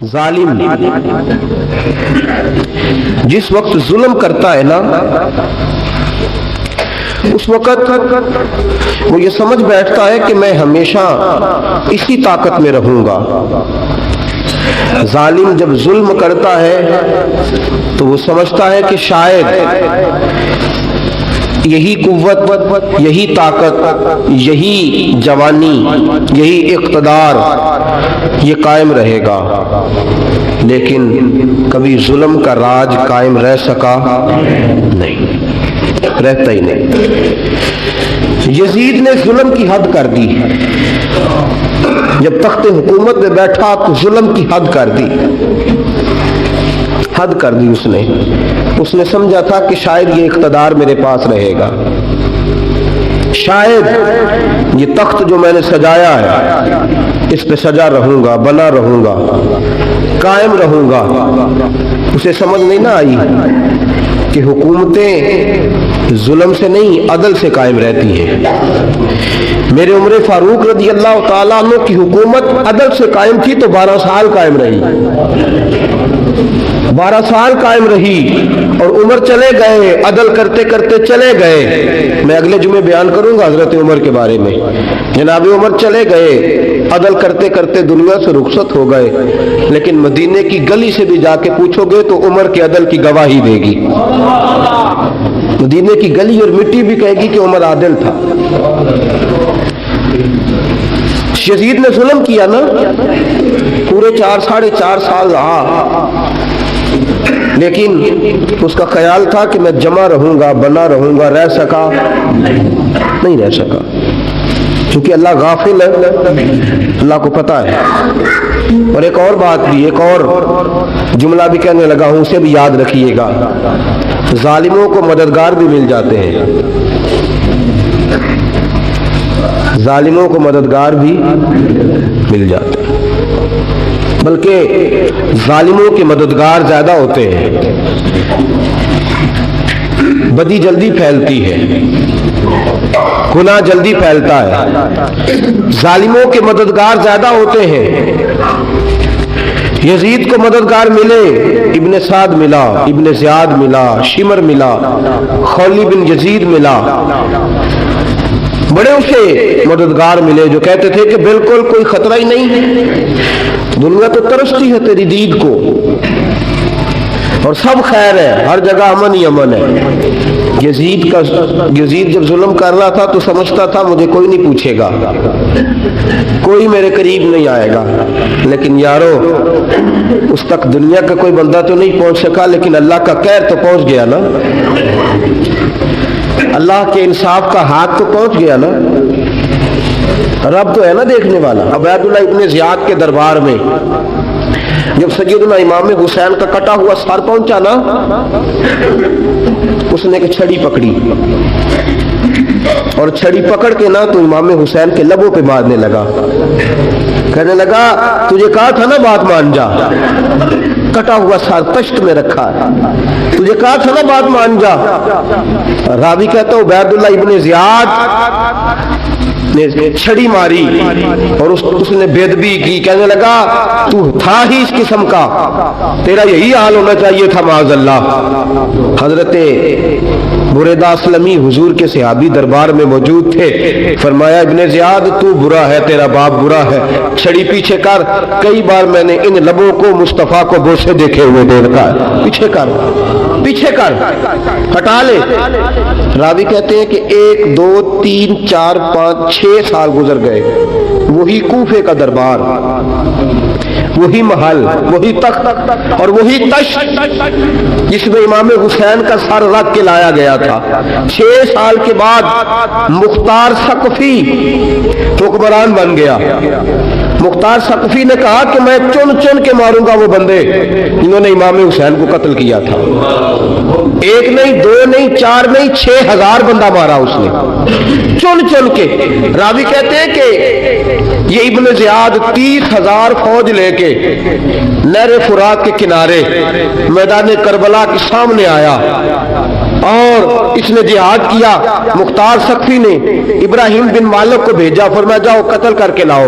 ظالم جس وقت ظلم کرتا ہے نا، اس وقت وہ یہ سمجھ بیٹھتا ہے کہ میں ہمیشہ اسی طاقت میں رہوں گا۔ ظالم جب ظلم کرتا ہے تو وہ سمجھتا ہے کہ شاید یہی قوت، یہی طاقت، یہی جوانی، یہی اقتدار یہ قائم رہے گا، لیکن کبھی ظلم کا راج قائم رہ سکا نہیں، رہتا ہی نہیں۔ یزید نے ظلم کی حد کر دی، جب تخت حکومت میں بیٹھا تو ظلم کی حد کر دی، حد کر دی۔ اس نے سمجھا تھا کہ شاید یہ اقتدار میرے پاس رہے گا، شاید یہ تخت جو میں نے سجایا ہے اس پہ سجا رہوں گا، بنا رہوں گا، قائم رہوں گا۔ اسے سمجھ نہیں نہ آئی کہ حکومتیں ظلم سے نہیں عدل سے قائم رہتی ہیں۔ میرے عمر فاروق رضی اللہ تعالیٰ عنہ کی حکومت عدل سے قائم تھی تو 12 سال قائم رہی، 12 سال قائم رہی، اور عمر چلے گئے، عدل کرتے کرتے چلے گئے۔ میں اگلے جمعے بیان کروں گا حضرت عمر کے بارے میں۔ جناب عمر چلے گئے، عدل کرتے کرتے دنیا سے رخصت ہو گئے، لیکن مدینے کی گلی سے بھی جا کے پوچھو گے تو عمر کے عدل کی گواہی دے گی۔ مدینے کی گلی اور مٹی بھی کہے گی کہ عمر عادل تھا۔ یزید نے ظلم کیا نا، پورے 4.5 سال رہا، لیکن اس کا خیال تھا کہ میں جمع رہوں گا، بنا رہوں گا، رہ سکا نہیں، رہ سکا، کیونکہ اللہ غافل ہے، اللہ کو پتہ ہے۔ اور ایک اور بات بھی، ایک اور جملہ بھی کہنے لگا ہوں، اسے بھی یاد رکھیے گا، ظالموں کو مددگار بھی مل جاتے ہیں، ظالموں کو مددگار بھی مل جاتے ہیں، بلکہ ظالموں کے مددگار زیادہ ہوتے ہیں۔ بدی جلدی پھیلتی ہے، گناہ جلدی پھیلتا ہے، ظالموں کے مددگار زیادہ ہوتے ہیں۔ یزید کو مددگار ملے، ابن سعد ملا، ابن زیاد ملا، شمر ملا، خولی بن یزید ملا، بڑے اسے مددگار ملے جو کہتے تھے کہ بالکل کوئی خطرہ ہی نہیں، دنیا تو ترستی ہے تیری دید کو، اور سب خیر ہے، ہر جگہ امن ہی امن ہے۔ یزید جب ظلم کر رہا تھا تو سمجھتا تھا مجھے کوئی نہیں پوچھے گا، کوئی میرے قریب نہیں آئے گا، لیکن یارو اس تک دنیا کا کوئی بندہ تو نہیں پہنچ سکا، لیکن اللہ کا قہر تو پہنچ گیا نا، اللہ کے انصاف کا ہاتھ تو پہنچ گیا نا، رب تو ہے نا دیکھنے والا۔ عبید اللہ ابن زیاد کے دربار میں جب سیدنا امام حسین کا کٹا ہوا سر پہنچا نا، اس نے ایک چھڑی پکڑی، اور چھڑی پکڑ کے نا تو امام حسین کے لبوں پہ مارنے لگا، کہنے لگا تجھے کہا تھا نا بات مان جا، کٹا ہوا سر تشت میں رکھا ہے، تجھے کہا تھا نا بات مان جا۔ راوی کہتا ہے عبید اللہ ابن زیاد نے چھڑی ماری اور اس نے بے ادبی کی، کہنے لگا تو تھا ہی اس قسم کا، تیرا یہی حال ہونا چاہیے تھا معاذ اللہ۔ حضرت بریدہ اسلمی حضور کے صحابی دربار میں موجود تھے، فرمایا ابن زیاد تو برا ہے، تیرا باپ برا ہے، چھڑی پیچھے کر، کئی بار میں نے ان لبوں کو مصطفیٰ کو بوسے دیکھے ہوئے دیکھا ہے، پیچھے کر، پیچھے کر، ہٹا لے۔ راوی کہتے ہیں کہ 1 2 3 4 5 6 سال گزر گئے، وہی کوفے کا دربار، وہی محل، وہی تخت اور وہی تشت جس میں امام حسین کا سر رکھ کے لایا گیا تھا۔ 6 سال کے بعد مختار ثقفی حکمران بن گیا۔ مختار ثقفی نے کہا کہ میں چن چن کے ماروں گا وہ بندے جنہوں نے امام حسین کو قتل کیا تھا۔ 1 نہیں 2 نہیں 4 نہیں 6000 بندہ مارا اس نے، چن چن کے۔ راوی کہتے ہیں کہ یہ ابن زیاد 30,000 فوج لے کے نہر فرات کے کنارے میدان کربلا کے سامنے آیا اور اس نے جہاد کیا۔ مختار ثقفی نے ابراہیم بن مالک کو بھیجا، فرمایا جاؤ قتل کر کے لاؤ۔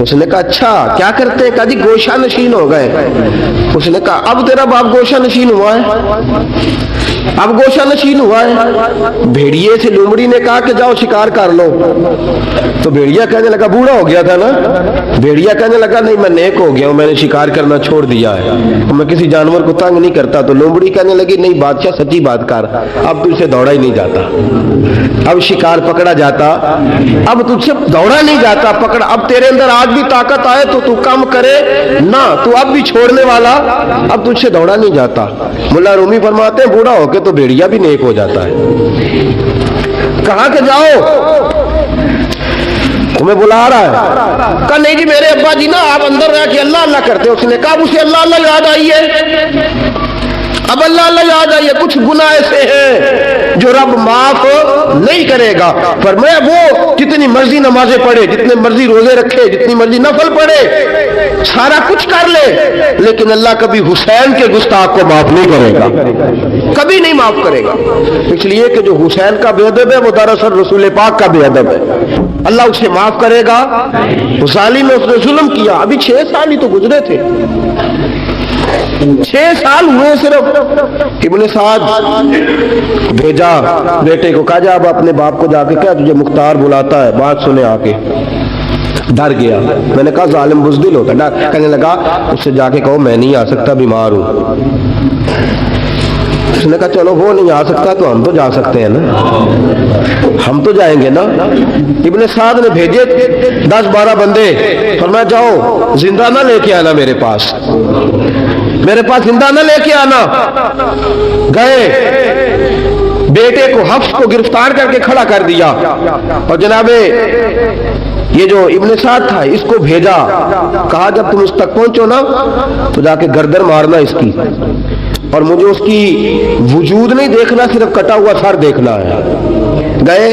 اس نے کہا اچھا کیا کرتے ہیں؟ کہا جی گوشہ نشین ہو گئے۔ اس نے کہا اب تیرا باپ گوشہ نشین ہوا ہے؟ اب گوشہ نشین ہوا ہے؟ بھیڑیے سے لومڑی نے کہا کہ جاؤ شکار کر لو، تو بھیڑیا کہنے لگا بوڑھا ہو گیا تھا نا، بھیڑیا کہنے لگا نہیں میں نیک ہو گیا ہوں، میں نے شکار کرنا چھوڑ دیا ہے، میں کسی جانور کو تنگ نہیں کرتا۔ تو لومڑی کہنے لگی نہیں بادشاہ سچی بات کر، اب تجھ سے دوڑا ہی نہیں جاتا، اب شکار پکڑا جاتا، اب تجھ سے دوڑا نہیں جاتا پکڑا، اب تیرے اندر آج بھی طاقت آئے تو تو کم کرے نہ، تو اب بھی چھوڑنے والا، اب تجھ سے دوڑا نہیں جاتا۔ ملا رومی فرماتے ہیں بوڑھا ہو کے تو بھیڑیا بھی نیک ہو جاتا ہے۔ کہاں کہ جاؤ تمہیں بلا رہا ہے؟ کہا نہیں جی میرے ابا جی نا آپ اندر رہ کے اللہ اللہ کرتے۔ اس نے کہا اسے اللہ اللہ یاد آئی ہے، اب اللہ اللہ یاد آئی ہے، کچھ گناہ ایسے ہیں جو رب معاف نہیں کرے گا۔ فرمایا وہ جتنی مرضی نمازیں پڑھے، جتنے مرضی روزے رکھے، جتنی مرضی نفل پڑھے، سارا کچھ کر لے، لیکن اللہ کبھی حسین کے گستاخ کو معاف نہیں کرے گا، کبھی نہیں معاف کرے گا، اس لیے کہ جو حسین کا بے ادب ہے وہ دراصل رسول پاک کا بے ادب ہے۔ اللہ اسے معاف کرے گا؟ ظالم نے اس نے ظلم کیا، ابھی 6 سال ہی تو گزرے تھے، 6 سال ہوئے صرف۔ ابن سعد بھیجا بیٹے کو، کہا جا اب اپنے باپ کو جا کے کیا تجھے مختار بلاتا ہے، بات سنے آ کے۔ ڈر گیا، میں نے کہا ظالم بزدل ہوتا ہے، کہنے لگا اس سے جا کے کہو میں نہیں آ سکتا بیمار ہوں۔ اس نے کہا چلو وہ نہیں آ سکتا تو ہم تو جا سکتے ہیں نا، ہم تو جائیں گے نا۔ ابن سعد نے بھیجے 10-12 بندے، فرمایا جاؤ زندہ نہ لے کے آنا میرے پاس، میرے پاس زندہ نہ لے کے آنا۔ گئے، بیٹے کو حفص کو گرفتار کر کے کھڑا کر دیا، اور جناب یہ جو ابن سعد تھا اس کو بھیجا، کہا جب تم اس تک پہنچو نا تو جا کے گردن مارنا اس کی، اور مجھے اس کی وجود نہیں دیکھنا، صرف کٹا ہوا سر دیکھنا ہے۔ گئے،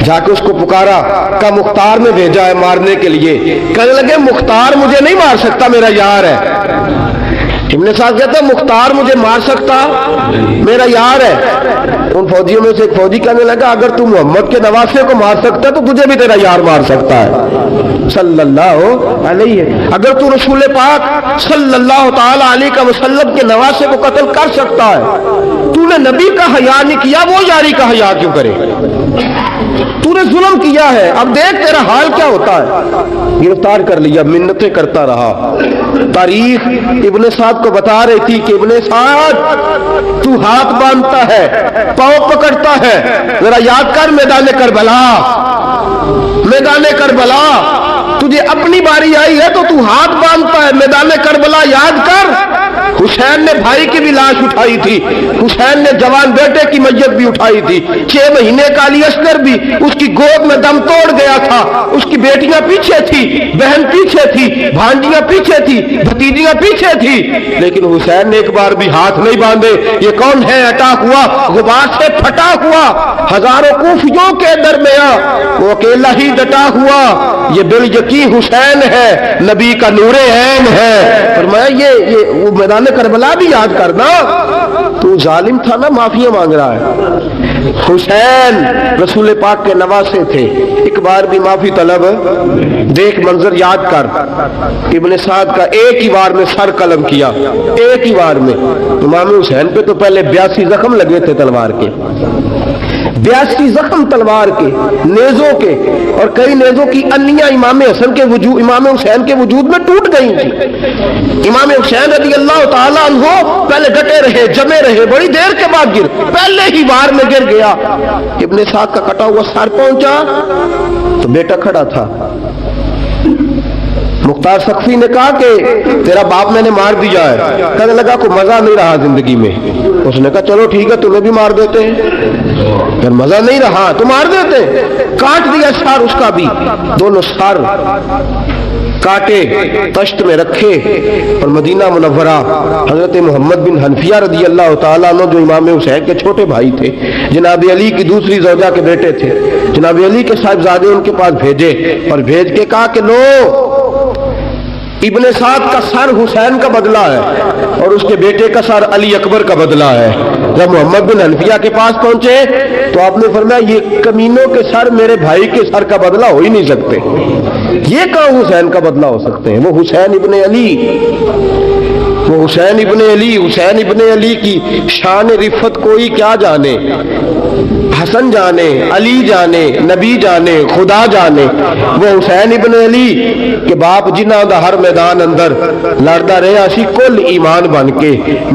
جا کے اس کو پکارا، کہا مختار نے بھیجا ہے مارنے کے لیے۔ کہنے لگے مختار مجھے نہیں مار سکتا، میرا یار ہے۔ ابن سعد کہتا ہے مختار مجھے مار سکتا، میرا یار ہے۔ ان فوجیوں میں سے ایک فوجی کہنے لگا اگر تو محمد کے نواسے کو مار سکتا تو تجھے بھی تیرا یار مار سکتا ہے صلی اللہ علیہ، اگر تو رسول پاک صلی اللہ تعالی علیہ وسلم کے نواسے کو قتل کر سکتا ہے، تو نے نبی کا حیا نہیں کیا، وہ یاری کا حیا کیوں کرے؟ تو نے ظلم کیا ہے، اب دیکھ تیرا حال کیا ہوتا ہے۔ گرفتار کر لیا، منتیں کرتا رہا۔ تاریخ ابن سعد کو بتا رہی تھی کہ ابن سعد تو ہاتھ باندھتا ہے، پاؤں پکڑتا ہے، ذرا یاد کر میدان کربلا، میدان کربلا تجھے اپنی باری آئی ہے تو تو ہاتھ باندھتا ہے، میدان کربلا یاد کر۔ حسین نے بھائی کی بھی لاش اٹھائی تھی، حسین نے جوان بیٹے کی میت بھی اٹھائی تھی، 6 مہینے کا علی اصغر بھی اس کی گود میں دم توڑ گیا تھا، اس کی بیٹیاں پیچھے تھی، بہن پیچھے تھی، بھانجیاں پیچھے تھی، بھتیجیاں پیچھے تھی، لیکن حسین نے ایک بار بھی ہاتھ نہیں باندھے۔ یہ کون ہے؟ اٹا ہوا، غبار سے پھٹا ہوا، ہزاروں کوفیوں کے درمیان وہ اکیلا ہی ڈٹا ہوا، یہ بال یقین حسین ہے، نبی کا نور عین ہے۔ فرمایا یہ وہ میدان کربلا بھی یاد کرنا، تو ظالم تھا نا، معافیاں مانگ رہا ہے۔ حسین رسول پاک کے نواسے تھے، ایک بار بھی معافی طلب، دیکھ منظر یاد کر، ابن سعد کا ایک ہی بار میں سر قلم کیا، ایک ہی بار میں۔ امام حسین پہ تو پہلے 82 زخم لگے تھے تلوار کے، 82 زخم تلوار کے، نیزوں کے، اور کئی نیزوں کی انیاں امام حسن کے وجود، امام حسین کے وجود میں ٹوٹ گئی تھی۔ امام حسین رضی اللہ تعالیٰ عنہ پہلے ڈٹے رہے، جمے رہے، بڑی دیر کے بعد گر، پہلے ہی بار میں گر گیا۔ ابن سعد کا کٹا ہوا سر پہنچا تو بیٹا کھڑا تھا۔ مختار سقفی نے کہا کہ تیرا باپ میں نے مار دیا ہے۔ کہنے لگا کوئی مزہ نہیں رہا زندگی میں۔ اس نے کہا چلو ٹھیک ہے تمہیں بھی مار دیتے ہیں، اگر مزہ نہیں رہا تو مار دیتے۔ کاٹ دیا سر اس کا بھی، دونوں سر کاٹے، تشت میں رکھے، اور مدینہ منورہ حضرت محمد بن حنفیہ رضی اللہ تعالیٰ عنہ جو امام حسین کے چھوٹے بھائی تھے، جناب علی کی دوسری زوجہ کے بیٹے تھے، جناب علی کے صاحبزادے ان کے پاس بھیجے، اور بھیج کے کہا کہ لو ابن سعد کا سر حسین کا بدلہ ہے اور اس کے بیٹے کا سر علی اکبر کا بدلہ ہے۔ جب محمد بن حنفیہ کے پاس پہنچے تو آپ نے فرمایا یہ کمینوں کے سر میرے بھائی کے سر کا بدلہ ہو ہی نہیں سکتے، یہ کہاں حسین کا بدلہ ہو سکتے ہیں؟ وہ حسین ابن علی، وہ حسین ابن علی، حسین ابن علی کی شان رفت کوئی کیا جانے، حسن جانے، علی جانے، نبی جانے، خدا جانے۔ وہ حسین ابن علی کہ باپ جنہ دا ہر میدان اندر لڑدا رہا سی کل ایمان بن کے،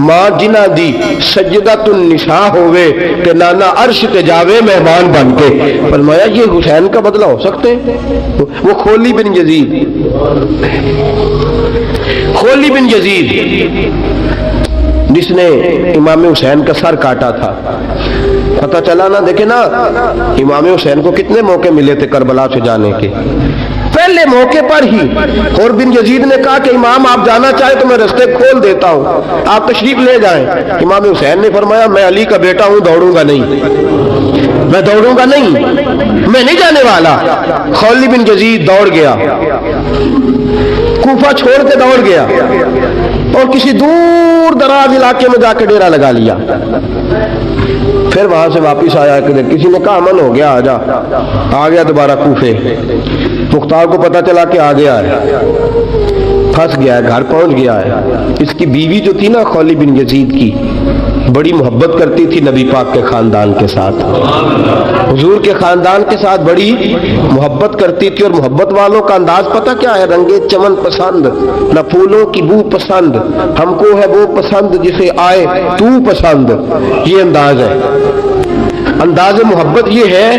ماں جنہ دی سجدۃ النساء ہوئے کہ نانا عرش تے جاوے مہمان بن کے۔ فرمایا یہ حسین کا بدلہ ہو سکتے ہیں؟ وہ خولی بن یزید، خولی بن یزید جس نے امام حسین کا سر کاٹا تھا، پتہ چلا نا، دیکھیں نا امام حسین کو کتنے موقع ملے تھے کربلا سے جانے کے، پہلے موقع پر ہی اور بن یزید نے کہا کہ امام آپ جانا چاہے تو میں رستے کھول دیتا ہوں، آپ تشریف لے جائیں۔ امام حسین نے فرمایا میں علی کا بیٹا ہوں، دوڑوں گا نہیں، میں دوڑوں گا نہیں، میں نہیں جانے والا۔ خولی بن یزید دوڑ گیا، کوفہ چھوڑ کے دوڑ گیا اور کسی دور دراز علاقے میں جا کے ڈیرا لگا لیا۔ پھر وہاں سے واپس آیا کہ کسی نے کہا امن ہو گیا، آ گیا دوبارہ کوفے۔ مختار کو پتا چلا کہ آ گیا ہے، پھنس گیا ہے، گھر پہنچ گیا ہے۔ اس کی بیوی جو تھی نا خولی بن یزید کی، بڑی محبت کرتی تھی نبی پاک کے خاندان کے ساتھ، حضور کے خاندان کے ساتھ بڑی محبت کرتی تھی، اور محبت والوں کا انداز پتہ کیا ہے؟ رنگے چمن پسند، نہ پھولوں کی بو پسند، ہم کو ہے وہ پسند جسے آئے تو پسند۔ یہ انداز ہے، انداز محبت یہ ہے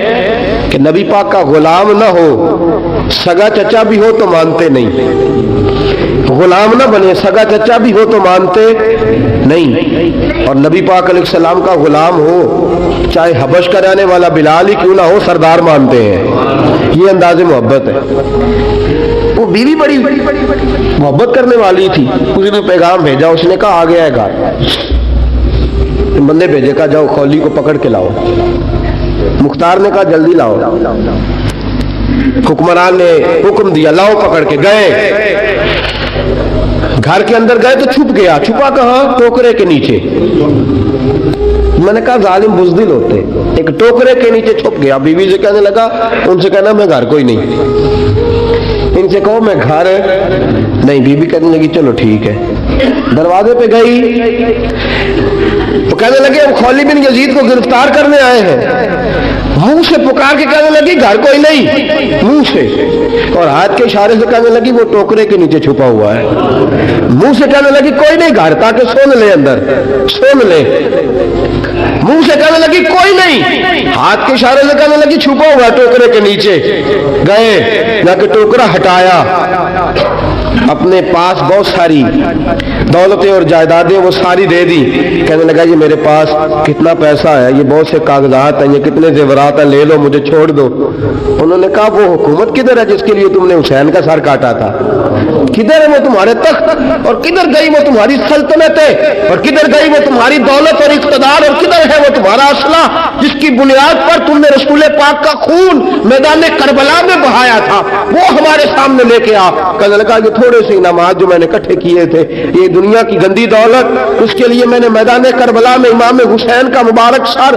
کہ نبی پاک کا غلام نہ ہو، سگا چچا بھی ہو تو مانتے نہیں، غلام نہ بنے، سگا چچا بھی ہو تو مانتے نہیں، اور نبی پاک علیہ السلام کا غلام ہو، چاہے حبش کا رہنے والا بلال ہی کیوں نہ ہو، سردار مانتے ہیں۔ یہ انداز محبت ہے۔ وہ بیوی بڑی محبت کرنے والی تھی، اس نے پیغام بھیجا، اس نے کہا آ گیا ہے گھر، بندے بھیجے، کہا جاؤ خولی کو پکڑ کے لاؤ۔ مختار نے کہا جلدی لاؤ، حکمران نے حکم دیا لاؤ، پکڑ کے گئے، گھر کے اندر گئے تو چھپ گیا۔ چھپا کہاں؟ ٹوکرے کے نیچے۔ میں نے کہا ظالم بزدل ہوتے، ایک ٹوکرے کے نیچے چھپ گیا۔ بیوی سے کہنے لگا، ان سے کہنا میں گھر کوئی نہیں، ان سے کہو میں گھر نہیں۔ بیوی کہنے لگی چلو ٹھیک ہے، دروازے پہ گئی تو کہنے لگے ہم خولی بن یزید کو گرفتار کرنے آئے ہیں۔ منہ سے پکار کے کہنے لگی گھر کوئی نہیں، منہ سے، اور ہاتھ کے اشارے سے کہنے لگی وہ ٹوکرے کے نیچے چھپا ہوا ہے۔ منہ سے کہنے لگی کوئی نہیں گھر، تاکہ سن لے، اندر سن لے۔ منہ سے کہنے لگی کوئی نہیں، ہاتھ کے اشارے سے کہنے لگی چھپا ہوا ہے ٹوکرے کے نیچے۔ گئے، جا کے ٹوکرا ہٹایا، اپنے پاس بہت ساری دولتیں اور جائیدادیں وہ ساری دے دی۔ کہنے لگا یہ میرے پاس کتنا پیسہ ہے، یہ بہت سے کاغذات ہیں، یہ کتنے زیورات ہیں، لے لو، مجھے چھوڑ دو۔ انہوں نے کہا وہ حکومت کدھر ہے جس کے لیے تم نے حسین کا سر کاٹا تھا؟ کدھر ہے وہ تمہارے تخت، اور کدھر گئی وہ تمہاری سلطنتیں، اور کدھر گئی وہ تمہاری دولت اور اقتدار، اور کدھر ہے وہ تمہارا اسلحہ جس کی بنیاد پر تم نے رسول پاک کا خون میدان کربلا میں بہایا تھا؟ وہ ہمارے سامنے لے کے آ۔ کہنے لگا یہ تھوڑے سے انعامات جو میں نے اکٹھے کیے تھے، یہ دنیا کی گندی دولت، اس کے لیے میں نے میدان کربلا میں امام حسین کا مبارک سر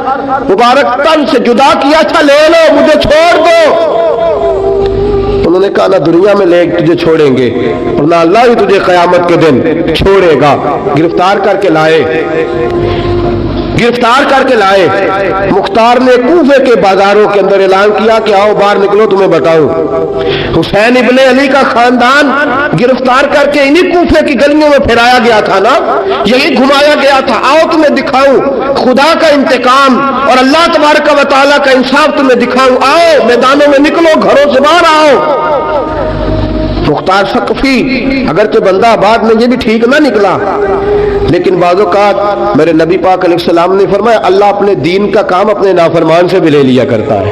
مبارک تن سے جدا کیا تھا، لے لو، مجھے چھوڑ دو۔ انہوں نے کہا نہ دنیا میں لے تجھے چھوڑیں گے اور نہ اللہ ہی تجھے قیامت کے دن چھوڑے گا۔ گرفتار کر کے لائے، گرفتار کر کے لائے۔ مختار نے کوفے کے بازاروں کے اندر اعلان کیا کہ آؤ باہر نکلو، تمہیں بتاؤں حسین ابن علی کا خاندان گرفتار کر کے انہی کوفے کی گلیوں میں پھرایا گیا تھا نا، یہی گھمایا گیا تھا، آؤ تمہیں دکھاؤں خدا کا انتقام اور اللہ تبارک و تعالیٰ کا انصاف تمہیں دکھاؤں، آؤ میدانوں میں نکلو، گھروں سے باہر آؤ۔ مختار ثقفی اگرچہ بندہ آباد میں یہ بھی ٹھیک نہ نکلا، لیکن بعض اوقات میرے نبی پاک علیہ السلام نے فرمایا اللہ اپنے دین کا کام اپنے نافرمان سے بھی لے لیا کرتا ہے۔